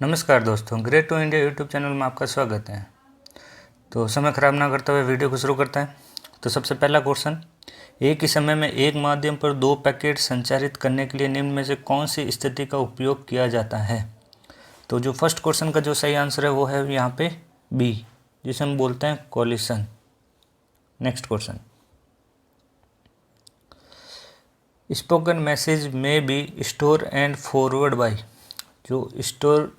नमस्कार दोस्तों, great to India YouTube channel में आपका स्वागत है। तो समय खराब ना करते हुए वीडियो को शुरू करते हैं। तो सबसे पहला क्वेश्चन, एक ही समय में एक माध्यम पर दो पैकेट संचारित करने के लिए निम्न में से कौन सी स्थिति का उपयोग किया जाता है। तो जो फर्स्ट क्वेश्चन का जो सही आंसर है वो है यहाँ पे बी, जिसे हम बोलते हैं collision. Next question, spoken message में B store and forward by. जो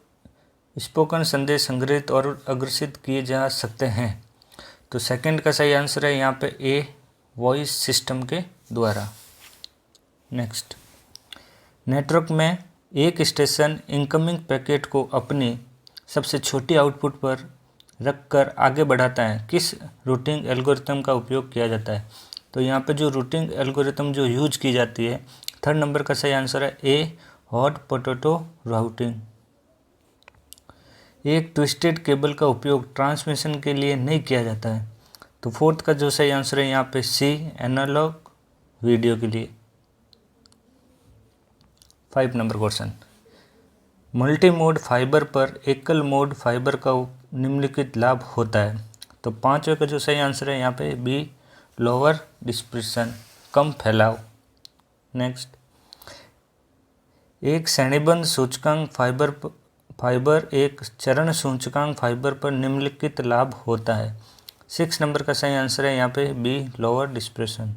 स्पोकन संदेश संग्रहित और अग्रेषित किए जा सकते हैं। तो सेकंड का सही आंसर है यहाँ पे ए, वॉइस सिस्टम के द्वारा। नेक्स्ट, नेटवर्क में एक स्टेशन इनकमिंग पैकेट को अपनी सबसे छोटी आउटपुट पर रखकर आगे बढ़ाता है, किस रूटिंग एल्गोरिथम का उपयोग किया जाता है। तो यहाँ पे जो रूटिंग एल्गोरिथम जो यूज की जाती है, थर्ड नंबर का सही आंसर है ए, हॉट पोटैटो राउटिंग। एक ट्विस्टेड केबल का उपयोग ट्रांसमिशन के लिए नहीं किया जाता है। तो फोर्थ का जो सही आंसर है यहाँ पे सी, एनालॉग वीडियो के लिए। 5 number question, multi mode fibre पर एकल मोड फाइबर का निम्नलिखित लाभ होता है। तो पांचवें का जो सही आंसर है यहाँ पे बी, लोअर डिस्पर्शन, कम फैलाव। नेक्स्ट, एक श्रेणीबद्ध सूचकांक फाइबर एक चरण सूचकांक फाइबर पर निम्नलिखित लाभ होता है। 6 नंबर का सही आंसर है यहाँ पे बी, लोअर डिस्पर्शन।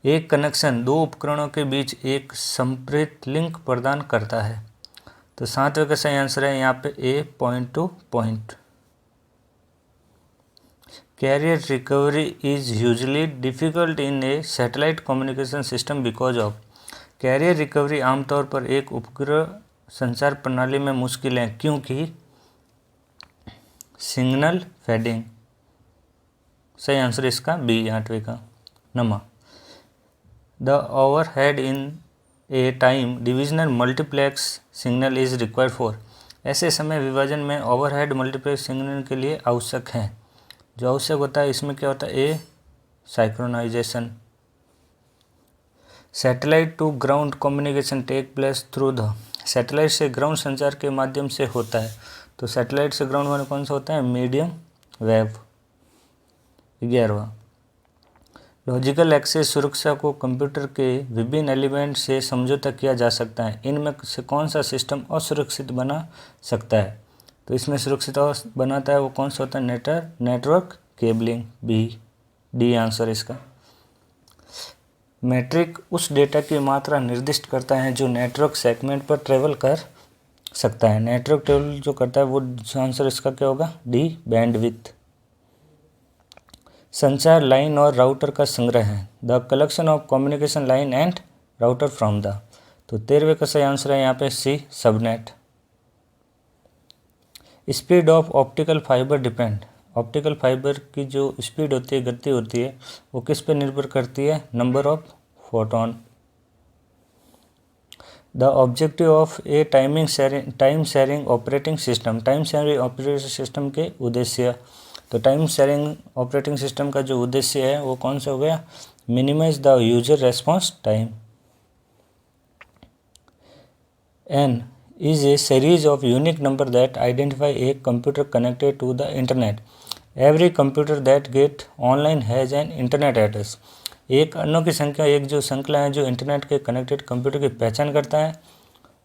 एक कनेक्शन दो उपकरणों के बीच एक संप्रेरित लिंक प्रदान करता है। तो 7वें का सही आंसर है यहाँ पे A, point to point. Carrier recovery is usually difficult in a satellite communication system because of. Carrier recovery आमतौर पर एक उपग्रह संचार प्रणाली में मुश्किल है क्योंकि सिग्नल फेडिंग। सही आंसर इसका बी, 8वें का। नमा, the overhead in A time divisional multiplex signal is required for. ऐसे समय विभाजन में ओवरहेड मल्टीप्लेक्स सिग्नल के लिए आवश्यक है। जो आवश्यक होता है इसमें क्या होता है, A, synchronisation. Satellite to ground communication take place through the. Satellite से ग्राउंड संचार के माध्यम से होता है। तो सैटेलाइट से ग्राउंड वाला कौन सा होता है, मीडियम वेव। 11वां, लॉजिकल एक्सेस सुरक्षा को कंप्यूटर के विभिन्न एलिमेंट से समझौता किया जा सकता है। इनमें से कौन सा सिस्टम असुरक्षित बना सकता है। तो इसमें सुरक्षित बनाता है वो कौन सा होता है, network cabling, B, D answer इसका। मैट्रिक उस डेटा की मात्रा निर्दिष्ट करता है जो नेटवर्क सेगमेंट पर ट्रेवल कर सकता है। नेटवर्क ट्रेवल जो करता है वो आंसर इसका क्या होगा, डी, बैंडविड्थ। संचार लाइन और राउटर का संग्रह है, the collection of communication line and router from the. तो 13वें का सही आंसर है यहाँ पे C, subnet. Speed of optical fibre depend. Optical fibre की जो स्पीड होती है, गति होती है, वो किस पे निर्भर करती है, number of photon. The objective of A time sharing operating system. Time sharing operating system के उद्देश्य। तो टाइम शेयरिंग ऑपरेटिंग सिस्टम का जो उद्देश्य है वो कौन सा हो गया, minimise the user response time. N is a series of unique number that identify a computer connected to the internet. Every computer that get online has an internet address. एक अनोखी संख्या, एक जो श्रृंखला है जो इंटरनेट के कनेक्टेड कंप्यूटर की पहचान करता है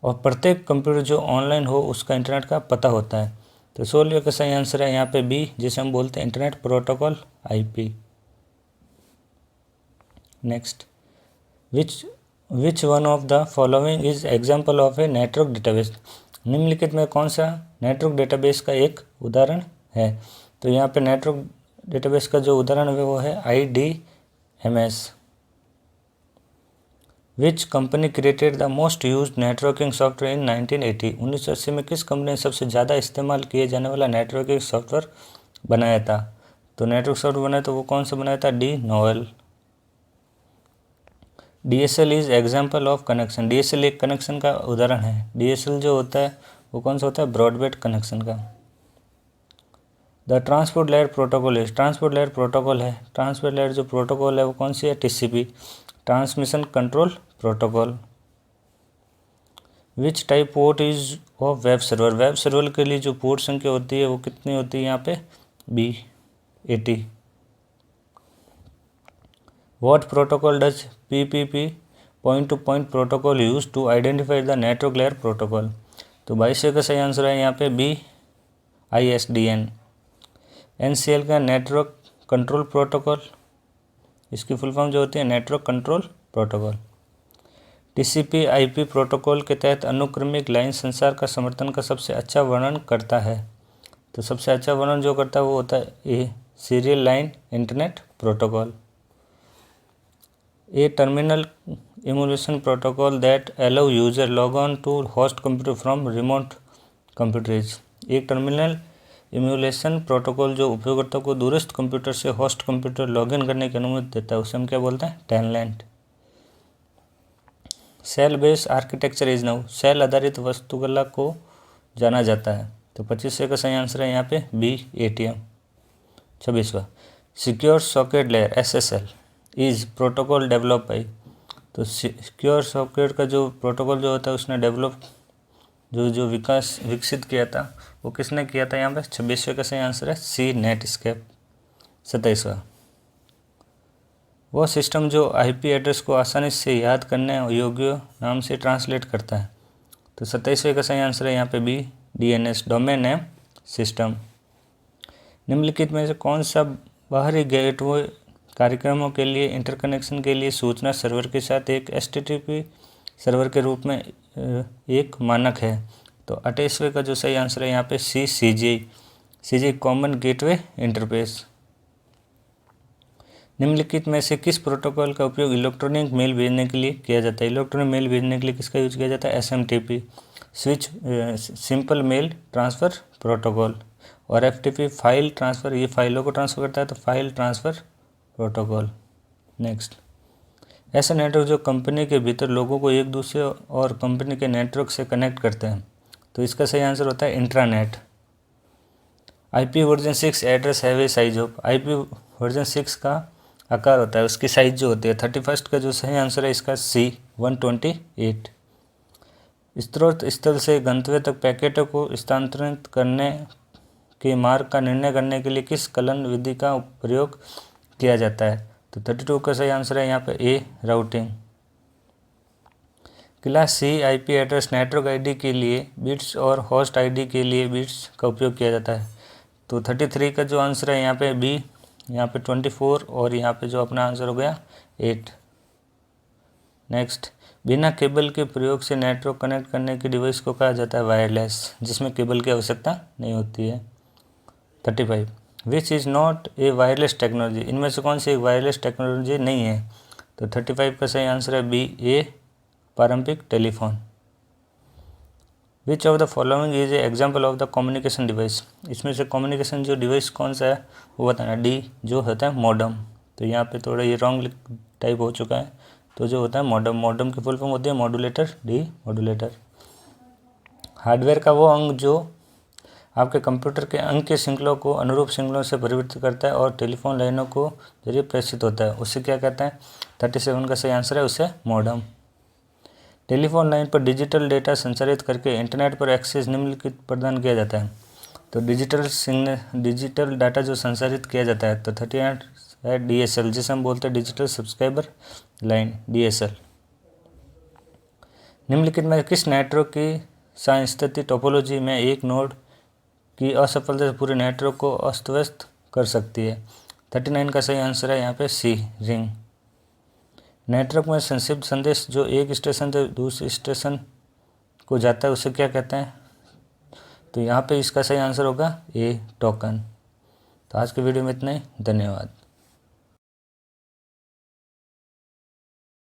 और प्रत्येक कंप्यूटर जो ऑनलाइन हो उसका इंटरनेट का पता होता है। तो 16वें का सही आंसर है यहाँ पे बी, जिसे हम बोलते हैं internet protocol, IP. Next, which one of the following is example of a network database. निम्नलिखित में कौन सा नेटवर्क डेटाबेस का एक उदाहरण है। तो यहाँ पे नेटवर्क डेटाबेस का जो उदाहरण है वो है IDMS। Which company created the most used networking software in 1980। 1980 में किस कंपनी ने सबसे ज़्यादा इस्तेमाल किए जाने वाला नेटवर्किंग सॉफ्टवेयर बनाया था। तो नेटवर्क सॉफ्टवेयर बनाया तो वो कौन सा बनाया था, D, novel. DSL is example of connection. DSL एक कनेक्शन का उदाहरण है। DSL जो होता है वो कौन सा होता है, ब्रॉडबैंड कनेक्शन का। The transport layer protocol is. Transport layer protocol है, ट्रांसपोर्ट लेयर जो प्रोटोकॉल है वो कौन सी है, TCP, transmission control protocol. Which type port is of web server, web server के लिए जो पोर्ट संख्या होती है वो कितनी होती है यहाँ पे B80। What protocol does PPP point to point protocol use to identify the network layer protocol. तो 22 का सही आंसर है यहाँ पे BISDN। NCL का नेटवर्क कंट्रोल प्रोटोकॉल, इसकी फुल फॉर्म जो होती है network control protocol. TCP/IP protocol के तहत अनुक्रमिक लाइन संचार का समर्थन का सबसे अच्छा वर्णन करता है। तो सबसे अच्छा वर्णन जो करता है वो होता है A serial line internet protocol. A terminal emulation protocol that allow user log on to host computer from remote computers। एक टर्मिनल इम्यूलेशन प्रोटोकॉल जो उपयोगकर्ता को दूरस्थ कंप्यूटर से होस्ट कंप्यूटर लॉगिन करने की अनुमति देता है उसे हम क्या बोलते हैं telnet. Cell based architecture is now, cell आधारित वास्तुकला को जाना जाता है। तो 25 का सही आंसर है यहाँ पे B ATM। 26वां secure socket layer SSL is protocol develop by. तो सिक्योर सॉकेट का जो प्रोटोकॉल जो होता है उसने डेवलप जो विकसित किया था वो किसने किया था यहाँ पे 26वें का सही आंसर है C नेटस्केप। 27वां वो सिस्टम जो IP एड्रेस को आसानी से याद करने योग्य नाम से ट्रांसलेट करता है। तो 27वें का सही आंसर है यहाँ पे B DNS domain name system. निम्नलिखित में से कौन सा बाहरी गेटवे कार्यक्रमों के लिए इंटरकनेक्शन के लिए सूचना सर्वर के साथ एक HTTP सर्वर के रूप में एक मानक है। तो 28वें का जो सही आंसर है यहाँ पे C CGI common gateway interface. निम्नलिखित में से किस प्रोटोकॉल का उपयोग इलेक्ट्रॉनिक मेल भेजने के लिए किया जाता है, इलेक्ट्रॉनिक मेल भेजने के लिए किसका यूज किया जाता है SMTP switch simple mail transfer protocol. और FTP फाइल ट्रांसफ़र, ये फाइलों को ट्रांसफ़र करता है तो फाइल ट्रांसफ़र प्रोटोकॉल। नेक्स्ट ऐसा नेटवर्क जो कंपनी के भीतर लोगों को एक दूसरे और कंपनी के नेटवर्क से कनेक्ट करते हैं। तो इसका सही आंसर होता है intranet. IP version 6 address have a size of, IP version 6 का आकार होता है उसकी साइज जो होती है 31 का जो सही आंसर है इसका C 128। स्रोत स्थल से गंतव्य तक पैकेटों को स्थानांतरित करने के मार्ग का निर्णय करने के लिए किस कलन विधि का प्रयोग किया जाता है। तो 32 का सही आंसर है यहाँ पे A routing. Class C IP address network ID के लिए बिट्स और होस्ट ID के लिए बिट्स का उपयोग किया जाता है। तो 33 का जो आंसर है यहाँ पे B, यहाँ पे 24 और यहाँ पे जो अपना आंसर हो गया 8। नेक्स्ट बिना केबल के प्रयोग से नेटवर्क कनेक्ट करने के डिवाइस को कहा जाता है वायरलेस, जिसमें केबल की आवश्यकता नहीं होती है। 35 which is not a wireless technology, इनमें से कौन सी एक वायरलेस टेक्नोलॉजी नहीं है। तो 35 का सही आंसर है B A पारंपरिक telephone. Which of the following is a example of the communication device, इसमें से कम्युनिकेशन जो डिवाइस कौन सा है वो बताना। D जो होता है मॉडम, तो यहाँ पे थोड़ा ये रॉन्ग टाइप हो चुका है। तो जो होता है मॉडम, मॉडम की फुल फॉर्म होती है मॉड्यूलेटर, D मॉड्यूलेटर। हार्डवेयर का वो अंग जो आपके कंप्यूटर के अंक के श्रृंखलों को अनुरूप श्रृंखलों से परिवर्तित करता है और टेलीफोन लाइनों को जरिए प्रेषित होता है, उसे क्या कहते हैं। 37 का सही आंसर है उसे मॉडम। टेलीफोन लाइन पर डिजिटल डेटा संचारित करके इंटरनेट पर एक्सेस निम्नलिखित प्रदान किया जाता है। तो डिजिटल डाटा जो संचारित किया जाता है तो 38 है DSL, जिसे हम बोलते हैं डिजिटल सब्सक्राइबर लाइन DSL। निम्नलिखित में किस नेटवर्क की सांस्थितिक टोपोलॉजी में एक नोड की असफलता से पूरे नेटवर्क को अस्त व्यस्त कर सकती है। 39 का सही आंसर है यहाँ पे C रिंग। नेटवर्क में संक्षिप्त संदेश जो एक स्टेशन से दूसरे स्टेशन को जाता है उसे क्या कहते हैं। तो यहाँ पे इसका सही आंसर होगा A टोकन। तो आज की वीडियो में इतना ही, धन्यवाद।